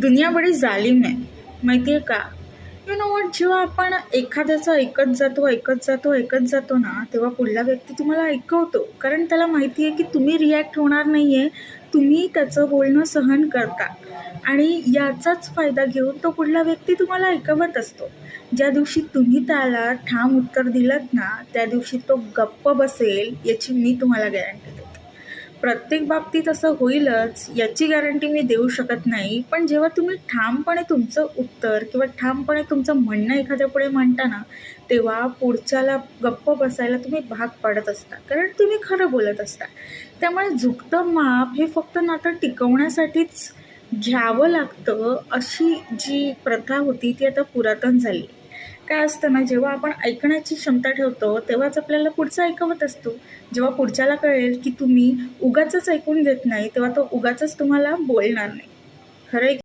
दुनिया बड़ी जालिम आहे माहिती आहे का? यू नो वॉट, जेव्हा आपण एखाद्याचं ऐकत जातो ना, तेव्हा पुढला व्यक्ती तुम्हाला ऐकवतो. कारण त्याला माहिती आहे की तुम्ही रिॲक्ट होणार नाही आहे. तुम्ही त्याचं बोलणं सहन करता आणि याचाच फायदा घेऊन तो पुढला व्यक्ती तुम्हाला ऐकवत असतो. ज्या दिवशी तुम्ही त्याला ठाम उत्तर दिलत ना, त्या दिवशी तो गप्प बसेल याची मी तुम्हाला गॅरंटी देते. प्रत्येक बाबतीत असं होईलच याची गॅरंटी मी देऊ शकत नाही, पण जेव्हा तुम्ही ठामपणे तुमचं उत्तर किंवा ठामपणे तुमचं म्हणणं एखाद्यापुढे मांडता ना, तेव्हा पुढच्याला गप्प बसायला तुम्ही भाग पाडत असता, कारण तुम्ही खरं बोलत असता. त्यामुळे झुकतं माप हे फक्त नातं टिकवण्यासाठीच घ्यावं लागतं, अशी जी प्रथा होती ती आता पुरातन झाली. काय असतं ना, जेव्हा आपण ऐकण्याची क्षमता ठेवतो तेव्हाच आपल्याला पुढचं ऐकवत असतो. जेव्हा पुढच्याला कळेल की तुम्ही उगाचच ऐकून घेत नाही, तेव्हा तो उगाचच तुम्हाला बोलणार नाही. खरं आहे.